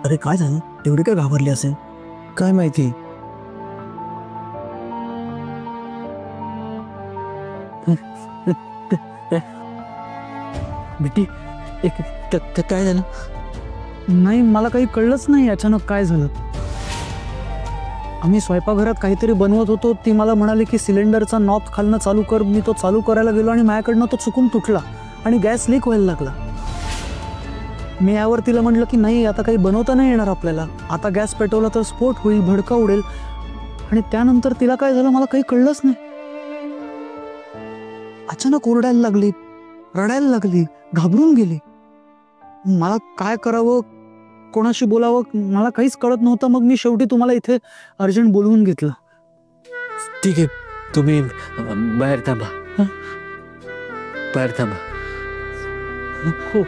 अरे काय झालं, एवढी काय घाबरली असेल? काय माहिती. बेटी काय झालं? नाही, मला काही कळलंच नाही अचानक काय झालं. आम्ही स्वयंपाकघरात काहीतरी बनवत होतो. ती मला म्हणाली की सिलेंडरचा नॉब खालनं चालू कर. मी तो चालू करायला गेलो आणि माझ्याकडनं तो चुकून तुटला आणि गॅस लीक व्हायला लागला. मी यावर तिला म्हटलं की नाही, आता काही बनवता नाही येणार आपल्याला. आता गॅस पेटवला तर स्फोट होईल, भडका उडेल. आणि त्यानंतर तिला काय झालं मला काही कळलंच नाही. अचानक ओरडायला लागली, रडायला लागली, घाबरून गेली. मला काय करावं, कोणाशी बोलावं मला काहीच कळत नव्हतं. मग मी शेवटी तुम्हाला इथे अर्जंट बोलवून घेतलं. ठीक आहे, तुम्ही बाहेर थांबा. बाहेर थांबा. हो.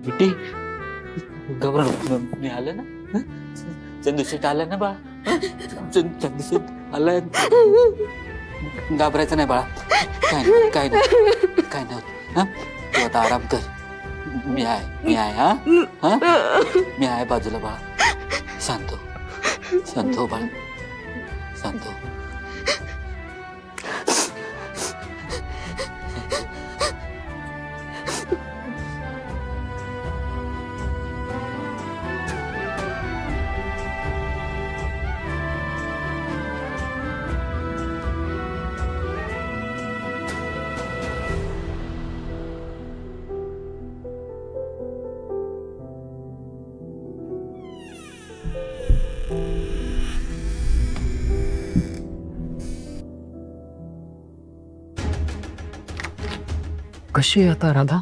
बेटी घबरा, मी आलं ना. चंदूशेठ आलं ना बा. चंदूशेठ आलं. घाबरायचं नाही बाळा. काय नाही होत. तू आता आराम कर. मी आहे हा. मी आहे बाजूला बाळा. शांत हो बाळा, शांत हो. कशी आहे आता राधा?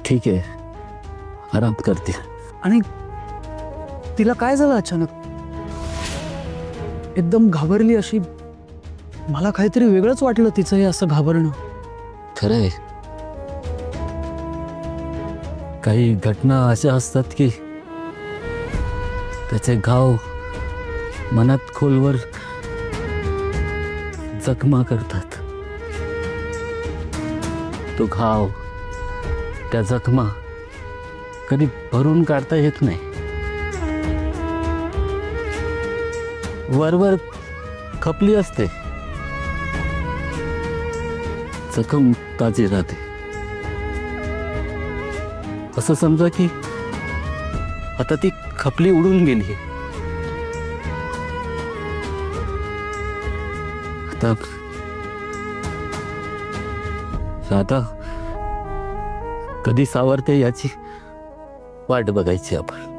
ठीक आहे, आराम करते. आणि तिला काय झालं अचानक? एकदम घाबरली अशी. मला काहीतरी वेगळंच वाटलं तिचं हे असं घाबरणं. खरंय, काही घटना अशा असतात की त्याचे घाव मनात खोलवर जखमा करतात. तो घाव, त्या जखमा कधी भरून काढता येत नाही. वरवर खपली असते, जखम ताजी राहते. असं समजा की आता ती खपली उडून गेली. आता कधी सावरते याची वाट बघायची आपण.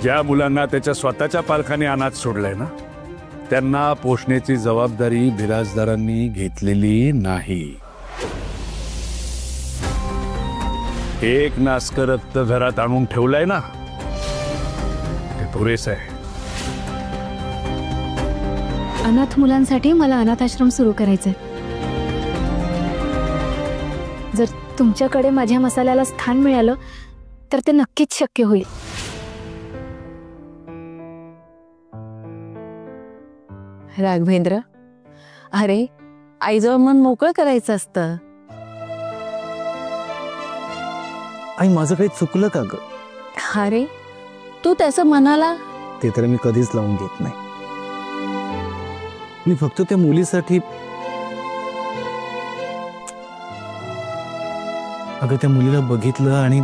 ज्या मुलांना त्याच्या स्वतःच्या पालकांनी अनाथ सोडलंय ना, त्यांना पोषण्याची जबाबदारी बिराजदारांनी घेतलेली नाही. एक नासकं रक्त घरात आणून ठेवलंय ना, ते पुरेस आहे. अनाथ मुलांसाठी मला अनाथाश्रम सुरू करायचंय. जर तुमच्याकडे माझ्या मसाल्याला स्थान मिळालं तर ते नक्कीच शक्य होईल. राघवेंद्र, अरे आईजवळ मन मोकळं करायचं असतं. आई, माझं काही चुकलं का ग? अरे तू त्याचं मनाला. ते तर मी कधीच लावून घेत नाही. मी फक्त त्या मुलीसाठी अगं त्या मुलीला बघितलं आणि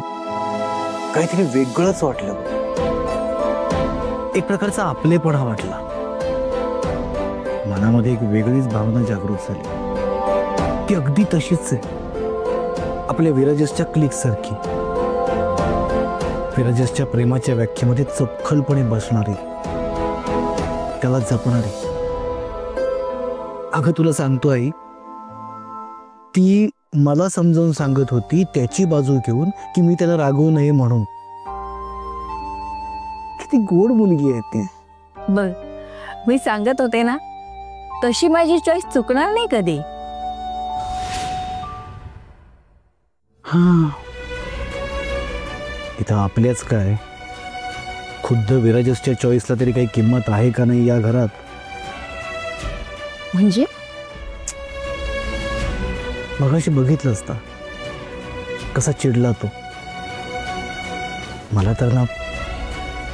काहीतरी वेगळंच वाटलं. एक प्रकारचा आपलेपणा वाटला. मनामध्ये एक वेगळीच भावना जागृत झाली. ती अगदी तशीच आहे, आपल्या विराजसच्या क्लिक सारखी. विराजसच्या प्रेमाच्या व्याख्येमध्ये चपखलपणे बसणारी, त्याला जपणारी. अगं तुला सांगतो आई, ती मला समजावून सांगत होती त्याची बाजू घेऊन की मी त्याला रागवू नये म्हणून. किती गोड मुलगी आहे ती. बघ, मी सांगत होते ना, तशी माझी चॉईस चुकणार नाही कधी. हा, इथं आपल्याच काय, खुद्द विराजसच्या चॉईसला तरी काही किंमत आहे का नाही या घरात? म्हणजे मगाशी बघितलं असता कसा चिडला तो. मला तर ना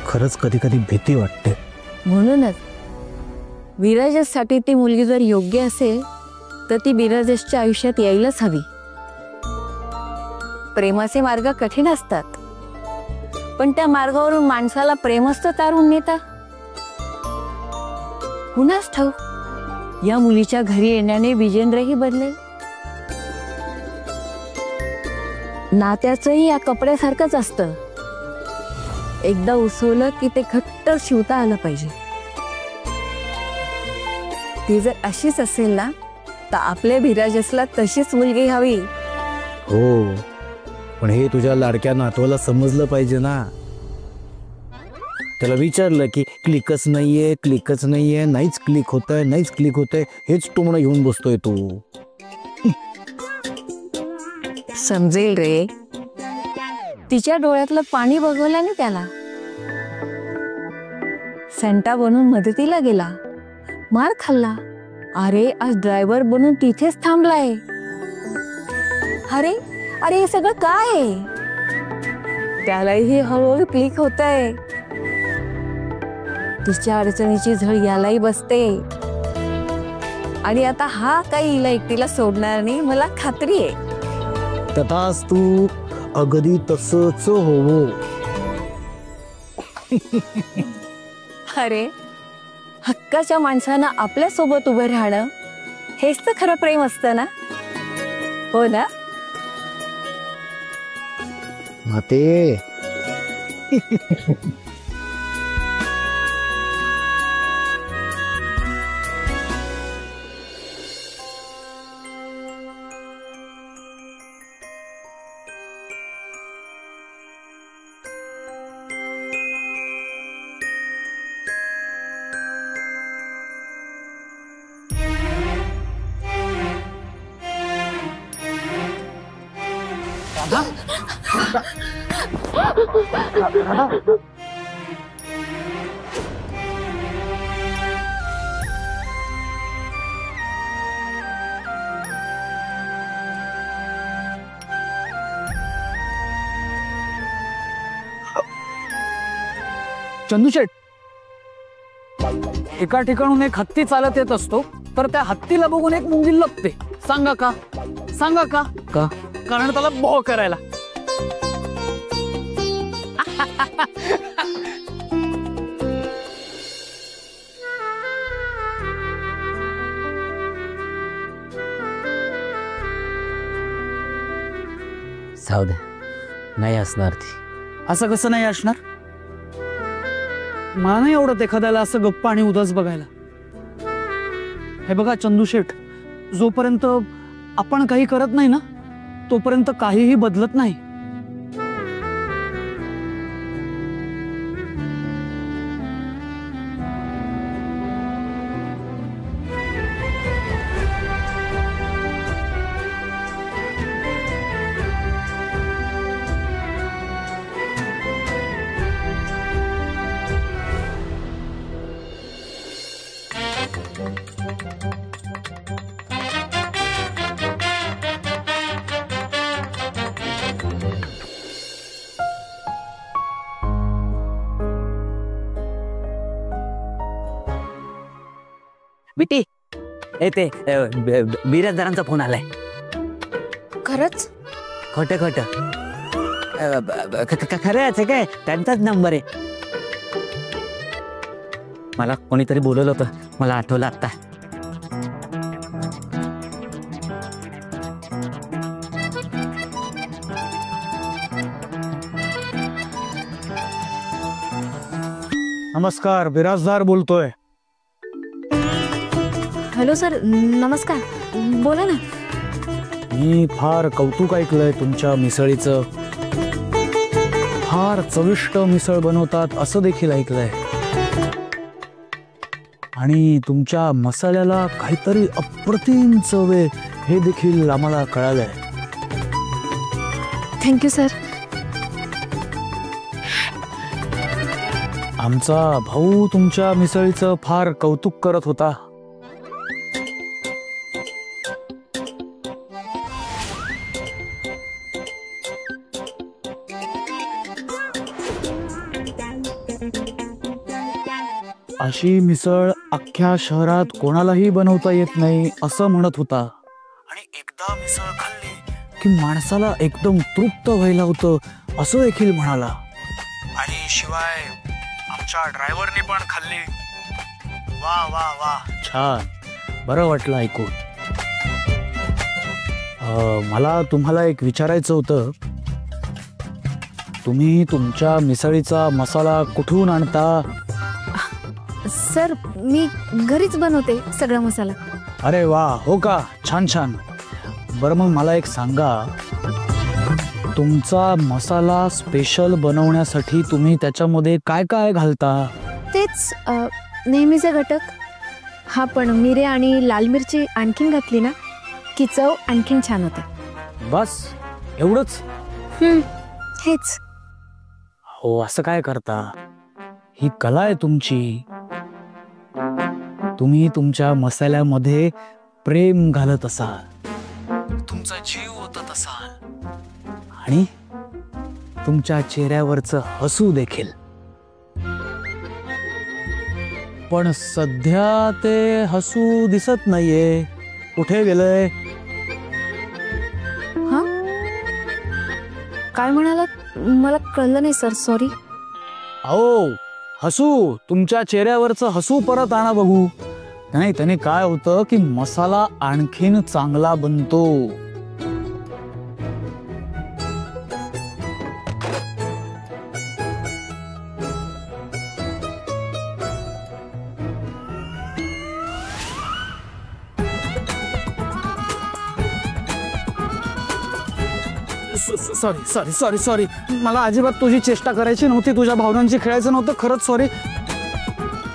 खरंच कधी कधी भीती वाटते. म्हणूनच विराजससाठी ती मुलगी जर योग्य असेल तर ती विराजसच्या आयुष्यात यायलाच हवी. प्रेमाचे मार्ग कठीण असतात, पण त्या मार्गावरून माणसाला प्रेमच तर तारून नेतात. कुणास ठाऊक, या मुलीच्या घरी येण्याने विजेंद्रही बदलेल. नात्याचंही या कपड्यासारखंच असतं, एकदा उसवलं की ते घट्ट शिवता आलं पाहिजे. ती जर अशीच असेल ना, तर आपल्या विराजसला तशीच मुलगी हवी. हो, पण हे तुझ्या लाडक्या नातवाला समजलं पाहिजे ना. त्याला विचारलं की क्लिकच नाहीये, क्लिकच नाहीये, नाहीच क्लिक होतंय, नाहीच क्लिक होतंय, हेच टोमणं घेऊन बसतोय तू. समजेल रे, तिच्या डोळ्यातलं पाणी बघवलं ना त्याला. सेंटा बनून मदतीला गेला, मार खाल्ला. अरे आज ड्रायव्हर बनून तिथेच थांबलाय. अरे अरे हे सगळं काय आहे? त्यालाही हळूहळू क्लिक होतंय. तिच्या अडचणीची झळ यालाही बसते. आणि आता हा काही हिला एकटीला सोडणार नाही, मला खात्री आहे. तथास्तु, अगदी तसंच होवो. अरे हक्काच्या माणसानं आपल्या सोबत उभं राहणं हेच तर खरं प्रेम असतं ना, हो ना? माते चंदूशेठ, एका ठिकाणून एक हत्ती चालत येत असतो, तर त्या हत्तीला बघून एक मुंगी लपते. सांगा का? सांगा का? का? कारण त्याला भो करायला. जाऊ दे, नाही असणार ती. असं कसं नाही असणार? मला नाही आवडत एखाद्याला असं गप्पा आणि उदास बघायला. हे बघा चंदूशेठ, जोपर्यंत आपण काही करत नाही ना, तोपर्यंत काहीही बदलत नाही. बिटी, ते बिराजदारांचा फोन आलाय. खरंच? खोटं खोटं खरंच आहे काय? त्यांचाच नंबर आहे. मला कोणीतरी बोलवलं होतं, मला आठवलं आता. नमस्कार, बिराजदार बोलतोय. हॅलो सर, नमस्कार. बोला ना. मी फार कौतुक ऐकलंय तुमच्या मिसळीचं. फार चविष्ट मिसळ बनवतात असं देखील ऐकलंय. आणि तुमच्या मसाल्याला काहीतरी अप्रतिम चव आहे हे देखील आम्हाला कळालंय. Thank you sir. आमचा भाऊ तुमच्या मिसळीचं फार कौतुक करत होता. अशी मिसळ अख्ख्या शहरात कोणालाही बनवता येत नाही असं म्हणत होता. आणि एकदा मिसळ खाल्ली की माणसाला एकदम तृप्त व्हायला होतं असं देखील म्हणाला. आणि शिवाय आमच्या ड्रायव्हरने पण खाल्ली. वा वा वा, छान, बरं वाटलं ऐकून. मला तुम्हाला एक विचारायचं होतं. तुम्ही तुमच्या मिसळीचा मसाला कुठून आणता? सर, मी घरीच बनवते सगळा मसाला. अरे वा, हो का? छान छान. बरं मग मला एक सांगा, तुमचा मसाला स्पेशल बनवण्यासाठी तुम्ही त्याच्यामध्ये काय काय घालता? तेच नेहमीचे घटक. हा, पण मिरे आणि लाल मिरची आणखीन घातली ना की चव आणखीन छान होते. बस एवढंच? हेच. हो, असं काय करता? ही कला आहे तुमची. तुम्ही तुमच्या मसाल्यामध्ये प्रेम घालत असाल, तुमचा जीव ओतत असाल आणि तुमच्या चेहऱ्यावरचं हसू देखील. पण सध्या ते हसू दिसत नाहीये. कुठे गेलंय? हा, काय म्हणालात? मला कळलं नाही सर, सॉरी. अहो, हसू, तुमच्या चेहऱ्यावरचं हसू परत आणा बघू. नाही, त्याने काय होतं की मसाला आणखीन चांगला बनतो. सॉरी सॉरी सॉरी सॉरी, मला अजिबात तुझी चेष्टा करायची नव्हती, तुझ्या भावनांची खेळायचं नव्हतं. खरंच सॉरी.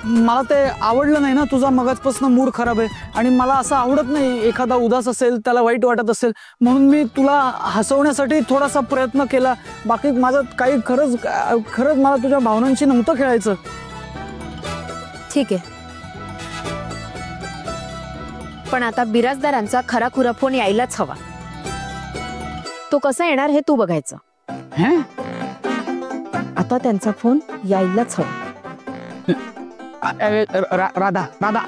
मला ते आवडलं नाही ना, तुझा मगाचपासून मूड खराब आहे. आणि मला असं आवडत नाही एखादा उदास असेल, त्याला वाईट वाटत असेल, म्हणून मी तुला हसवण्यासाठी थोडासा प्रयत्न केला. बाकी माझं काही खरंच मला तुझ्या भावनांशी नव्हतं खेळायचं. ठीक आहे, पण आता बिराजदारांचा खराखुरा फोन यायलाच हवा. तो कसा येणार हे तू बघायचं. आता त्यांचा फोन यायलाच हवा. Radha Radha,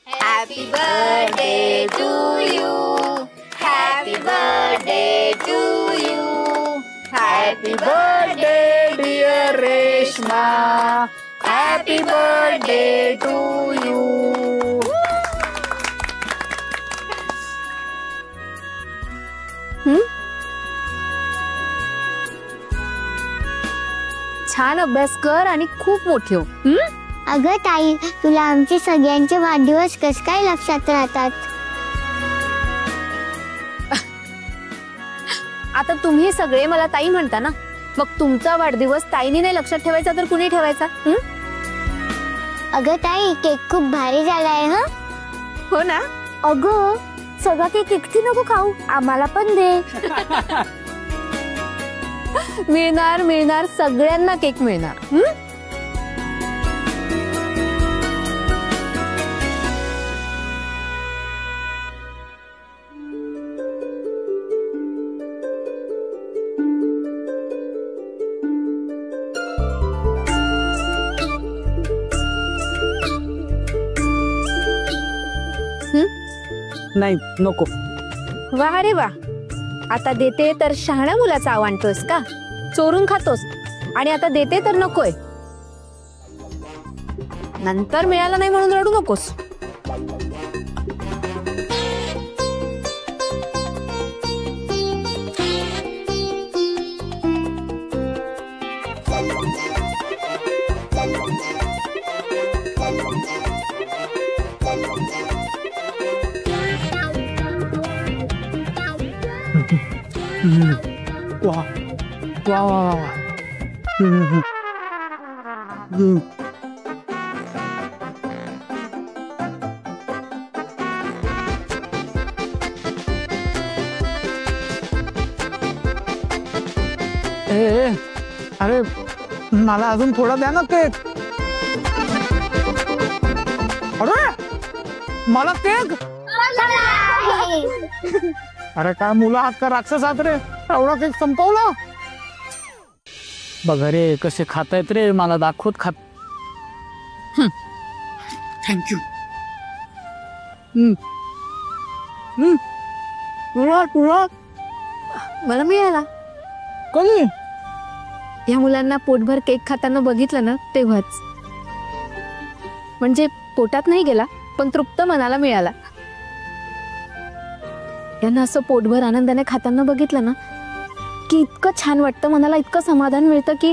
Happy birthday to you. Happy birthday to you. Happy birthday dear Reshma. Happy birthday to you. छान अभ्यास कर आणि खूप मोठी हो. अगं ताई, तुला आमचे सगळ्यांचे वाढदिवस कस काय लक्षात राहतात? आता तुम्ही सगळे मला ताई म्हणता ना, मग तुमचा वाढदिवस ताईने नाही लक्षात ठेवायचा तर कुणी ठेवायचा? अगं ताई, केक खूप भारी झालाय. हं, हो ना? अगं सगळा केक एकटी नको खाऊ, आम्हाला पण दे. मिळणार मिळणार, सगळ्यांना केक मिळणार. नाही नको. वा रे वा, आता देते तर शहाण्या मुलाचा आव आणतोस का? चोरून खातोस आणि आता देते तर नकोय. नंतर मिळाला नाही म्हणून रडू नकोस. वा वा वा वा वा. ए, अरे मला अजून थोडा द्या ना केक. अरे मला केक. अरे काय मुलं आहात का राक्षस आहात रे, एवढा केक संपवला. बघा रे कसे खातायत रे, मला दाखवत खात. थँक्यू. मला मिळाला. कधी? या मुलांना पोटभर केक खाताना बघितलं ना तेव्हाच. म्हणजे पोटात नाही गेला पण तृप्त मनाला मिळाला. यांना असं पोटभर आनंदाने खाताना बघितलं ना की इतकं छान वाटतं मनाला, इतकं समाधान मिळतं की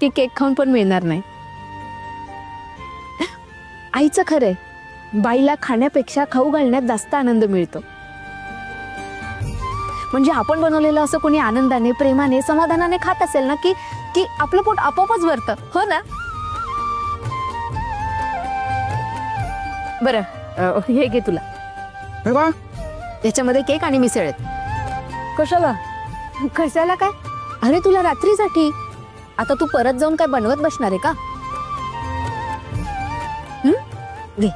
ती केक खाऊन पण मिळणार नाही. आईचं खरंय, बाईला खाण्यापेक्षा खाऊ घालण्यात जास्त आनंद मिळतो. म्हणजे आपण बनवलेलं असं कोणी आनंदाने, प्रेमाने, समाधानाने खात असेल ना की की आपलं पोट आपोआपच भरतं. हो ना? बरं हे घे तुला. हे काय? याच्यामध्ये केक आणि मिसळ आहेत. कशाला? कशाला काय? अरे तुला रात्रीसाठी. आता तू परत जाऊन काय बनवत बसणार आहे का? घे.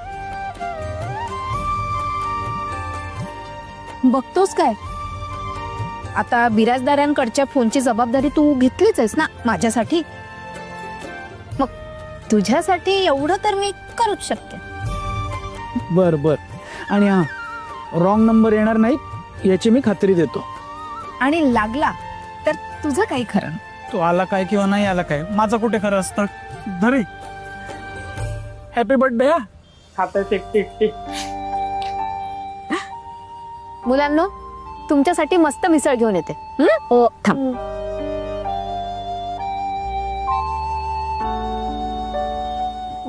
बघतोस काय? आता बिराजदारांकडच्या फोनची जबाबदारी तू घेतलीच आहेस ना माझ्यासाठी. मग तुझ्यासाठी एवढं तर मी करूच शकते. बर बर. आणि हा रॉंग नंबर येणार नाही याची मी खात्री देतो. आणि लागला तर तुझं काही खरं नाही. तो आला काय किंवा नाही आला काय, माझं कुठे खरं असतं. धरे हॅपी बर्थडे. हा खातायच एकटी एकटी. मुलांनो तुमच्यासाठी मस्त मिसळ घेऊन येते. हो थांब.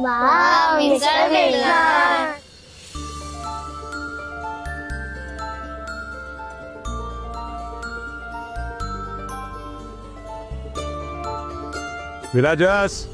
वाव, मिसळ मिळाला. विराजस.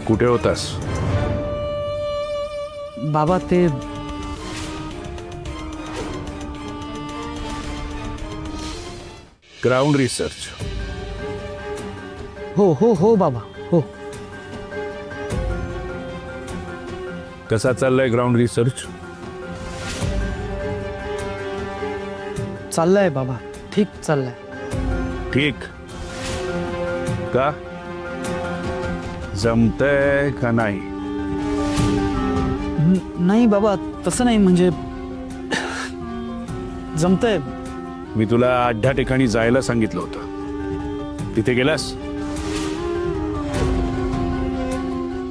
कुठे होतास? बाबा ते ग्राउंड रिसर्च. हो हो हो बाबा हो. कसा चाललाय ग्राउंड रिसर्च? चाललंय बाबा, ठीक चाललंय. ठीक का? जमतंय का नाही? नाही बाबा तसं नाही, म्हणजे जमतंय. मी तुला 8 ठिकाणी जायला सांगितलं होतं, तिथे गेलास?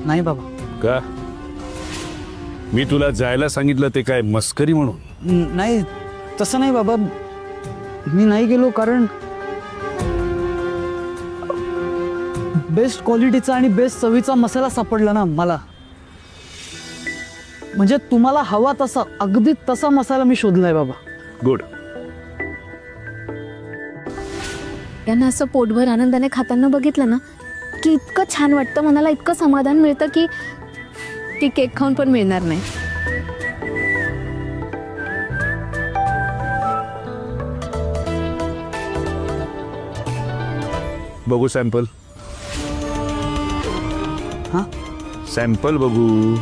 नाही बाबा. का? मी तुला जायला सांगितलं ते काय मस्करी म्हणून? नाही तसं नाही बाबा, मी नाही गेलो कारण बेस्ट क्वालिटीचा आणि बेस्ट चवीचा मसाला सापडला ना मला. म्हणजे तुम्हाला हवा तसा, अगदी तसा मसाला मी शोधलाय बाबा. गुड. यांना असं पोटभर आनंदाने खाताना बघितलं ना की इतकं छान वाटतं मनाला, इतकं समाधान मिळतं की ती केक खाऊन पण मिळणार नाही. बघू सॅम्पल. हा सॅम्पल बघू.